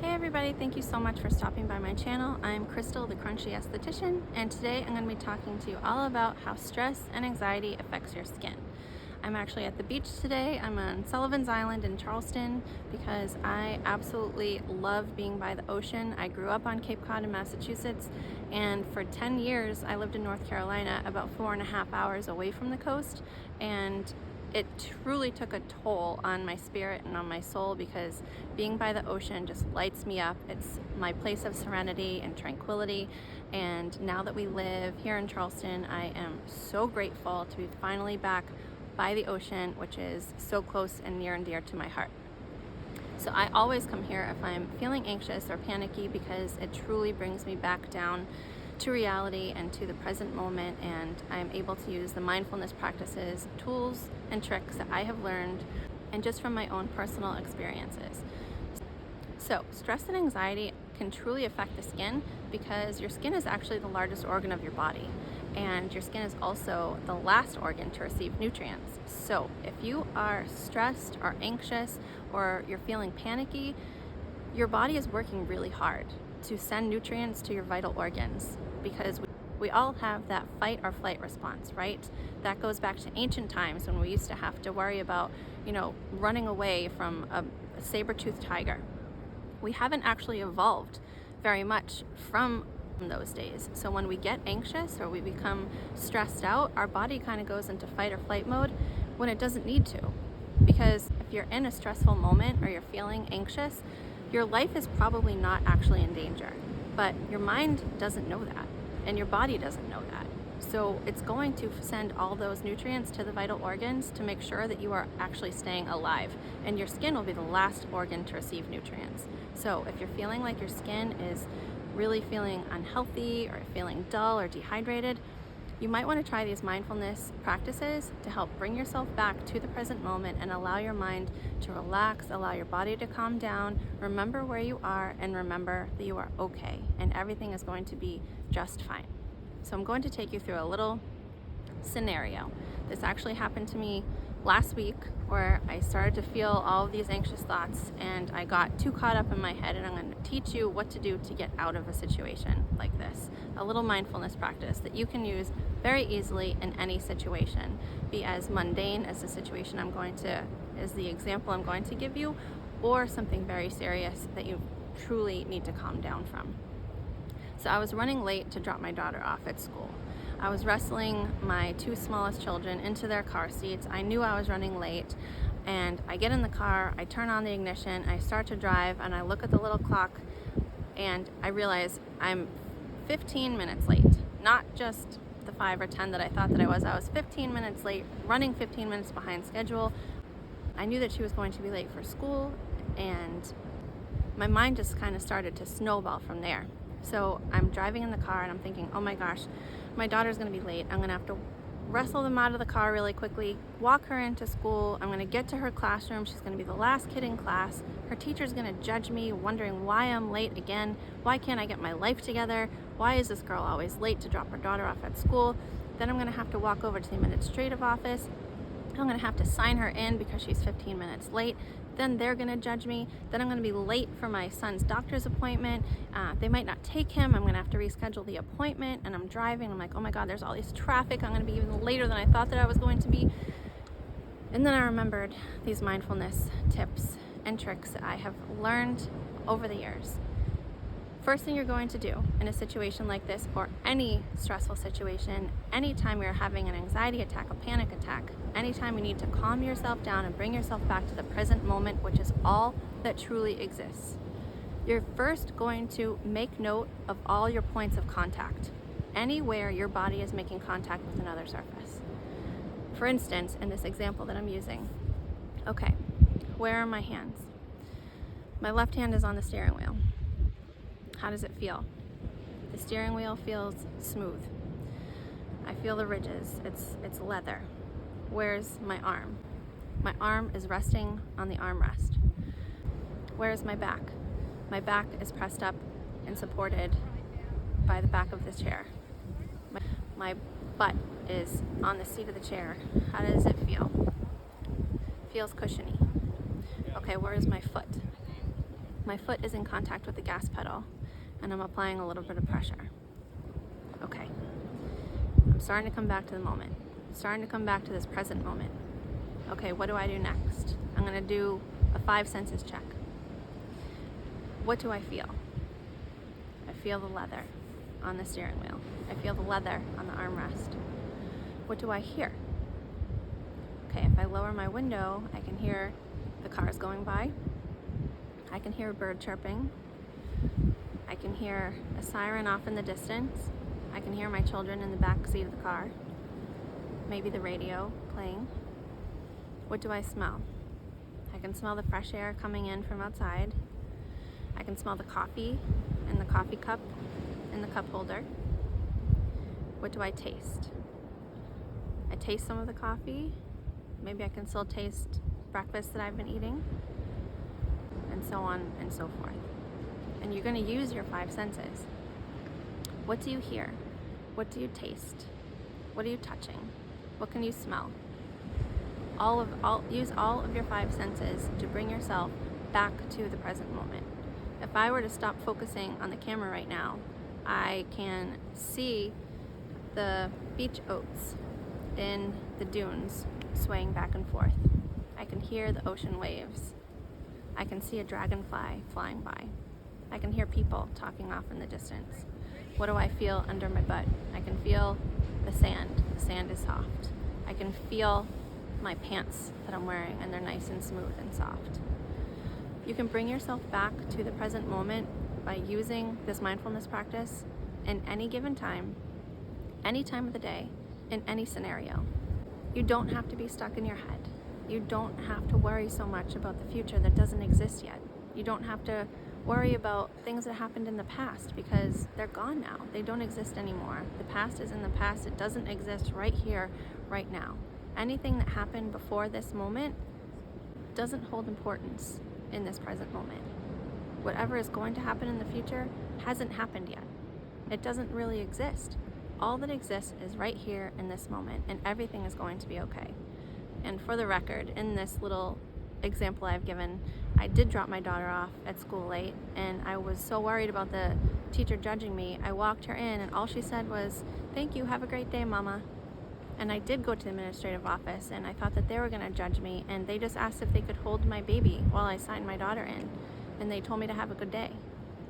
Hey everybody, thank you so much for stopping by my channel. I'm Kristal, the Crunchy Esthetician, and today I'm going to be talking to you all about how stress and anxiety affects your skin. I'm actually at the beach today. I'm on Sullivan's Island in Charleston because I absolutely love being by the ocean. I grew up on Cape Cod in Massachusetts, and for 10 years I lived in North Carolina, about 4.5 hours away from the coast, and it truly took a toll on my spirit and on my soul because being by the ocean just lights me up. It's my place of serenity and tranquility. And now that we live here in Charleston, I am so grateful to be finally back by the ocean, which is so close and near and dear to my heart. So I always come here if I'm feeling anxious or panicky because it truly brings me back down to reality and to the present moment, and I'm able to use the mindfulness practices, tools, and tricks that I have learned and just from my own personal experiences. So stress and anxiety can truly affect the skin because your skin is actually the largest organ of your body, and your skin is also the last organ to receive nutrients. So if you are stressed or anxious or you're feeling panicky, your body is working really hard to send nutrients to your vital organs, because we all have that fight or flight response, right? That goes back to ancient times when we used to have to worry about, running away from a saber-toothed tiger. We haven't actually evolved very much from those days. So when we get anxious or we become stressed out, our body kind of goes into fight or flight mode when it doesn't need to. Because if you're in a stressful moment or you're feeling anxious, your life is probably not actually in danger, but your mind doesn't know that, and your body doesn't know that. So it's going to send all those nutrients to the vital organs to make sure that you are actually staying alive, and your skin will be the last organ to receive nutrients. So if you're feeling like your skin is really feeling unhealthy or feeling dull or dehydrated, you might want to try these mindfulness practices to help bring yourself back to the present moment and allow your mind to relax, allow your body to calm down, remember where you are, and remember that you are okay and everything is going to be just fine. So I'm going to take you through a little scenario. This actually happened to me last week, where I started to feel all of these anxious thoughts and I got too caught up in my head, and I'm going to teach you what to do to get out of a situation like this. A little mindfulness practice that you can use very easily in any situation, be as mundane as the situation as the example I'm going to give you, or something very serious that you truly need to calm down from. So I was running late to drop my daughter off at school. I was wrestling my two smallest children into their car seats. I knew I was running late, and I get in the car, I turn on the ignition, I start to drive, and I look at the little clock and I realize I'm 15 minutes late. Not just the 5 or 10 that I thought that I was 15 minutes late, running 15 minutes behind schedule. I knew that she was going to be late for school, and my mind just kind of started to snowball from there. So I'm driving in the car and I'm thinking, oh my gosh, my daughter's gonna be late. I'm gonna have to wrestle them out of the car really quickly, walk her into school. I'm gonna get to her classroom. She's gonna be the last kid in class. Her teacher's gonna judge me, wondering why I'm late again. Why can't I get my life together? Why is this girl always late to drop her daughter off at school? Then I'm gonna have to walk over to the administrative office. I'm gonna have to sign her in because she's 15 minutes late. Then they're gonna judge me. Then I'm gonna be late for my son's doctor's appointment. They might not take him. I'm gonna have to reschedule the appointment, and I'm driving. I'm like, oh my God, there's all this traffic. I'm gonna be even later than I thought that I was going to be. And then I remembered these mindfulness tips and tricks that I have learned over the years. First thing you're going to do in a situation like this, or any stressful situation, anytime you're having an anxiety attack, a panic attack, anytime you need to calm yourself down and bring yourself back to the present moment, which is all that truly exists, you're first going to make note of all your points of contact, anywhere your body is making contact with another surface. For instance, in this example that I'm using, okay, where are my hands? My left hand is on the steering wheel. How does it feel? The steering wheel feels smooth. I feel the ridges. It's leather. Where's my arm? My arm is resting on the armrest. Where's my back? My back is pressed up and supported by the back of the chair. My butt is on the seat of the chair. How does it feel? Feels cushiony. Okay, where is my foot? My my foot is in contact with the gas pedal and I'm applying a little bit of pressure. Okay, I'm starting to come back to the moment. I'm starting to come back to this present moment. Okay, what do I do next? I'm gonna do a 5 senses check. What do I feel? I feel the leather on the steering wheel. I feel the leather on the armrest. What do I hear? Okay, if I lower my window, I can hear the cars going by. I can hear a bird chirping. I can hear a siren off in the distance. I can hear my children in the back seat of the car. Maybe the radio playing. What do I smell? I can smell the fresh air coming in from outside. I can smell the coffee in the coffee cup in the cup holder. What do I taste? I taste some of the coffee. Maybe I can still taste breakfast that I've been eating, and so on and so forth. And you're going to use your 5 senses. What do you hear? What do you taste? What are you touching? What can you smell? Use all of your 5 senses to bring yourself back to the present moment. If I were to stop focusing on the camera right now, I can see the beach oats in the dunes swaying back and forth. I can hear the ocean waves. I can see a dragonfly flying by. I can hear people talking off in the distance. What do I feel under my butt? I can feel the sand. The sand is soft. I can feel my pants that I'm wearing, and they're nice and smooth and soft. You can bring yourself back to the present moment by using this mindfulness practice in any given time, any time of the day, in any scenario. You don't have to be stuck in your head. You don't have to worry so much about the future that doesn't exist yet. You don't have to worry about things that happened in the past because they're gone now. They don't exist anymore. The past is in the past. It doesn't exist right here, right now. Anything that happened before this moment doesn't hold importance in this present moment. Whatever is going to happen in the future hasn't happened yet. It doesn't really exist. All that exists is right here in this moment, and everything is going to be okay. And for the record, in this little example I've given, I did drop my daughter off at school late, and I was so worried about the teacher judging me. I walked her in, and all she said was, "Thank you, have a great day, Mama." And I did go to the administrative office, and I thought that they were going to judge me, and they just asked if they could hold my baby while I signed my daughter in, and they told me to have a good day.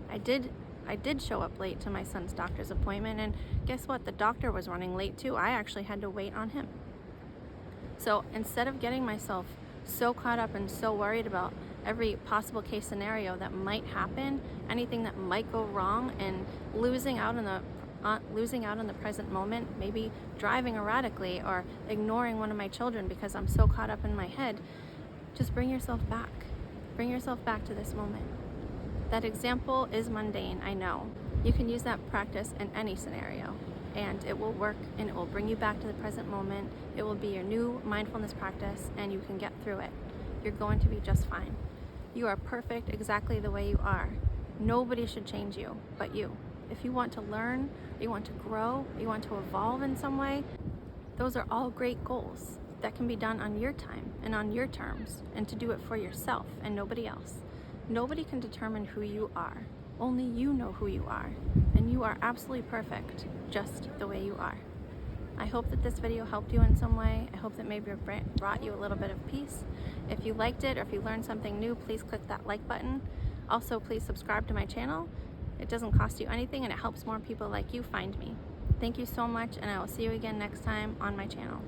I did show up late to my son's doctor's appointment, and guess what? The doctor was running late too. I actually had to wait on him. So instead of getting myself so caught up and so worried about every possible case scenario that might happen, anything that might go wrong, and losing out in the present moment, maybe driving erratically or ignoring one of my children because I'm so caught up in my head, just bring yourself back. Bring yourself back to this moment. That example is mundane, I know. You can use that practice in any scenario, and it will work, and it will bring you back to the present moment. It will be your new mindfulness practice, and you can get through it. You're going to be just fine. You are perfect exactly the way you are. Nobody should change you but you. If you want to learn, you want to grow, you want to evolve in some way, those are all great goals that can be done on your time and on your terms, and to do it for yourself and nobody else. Nobody can determine who you are. Only you know who you are, and you are absolutely perfect just the way you are. I hope that this video helped you in some way. I hope that maybe it brought you a little bit of peace. If you liked it or if you learned something new, please click that like button. Also, please subscribe to my channel. It doesn't cost you anything, and it helps more people like you find me. Thank you so much, and I will see you again next time on my channel.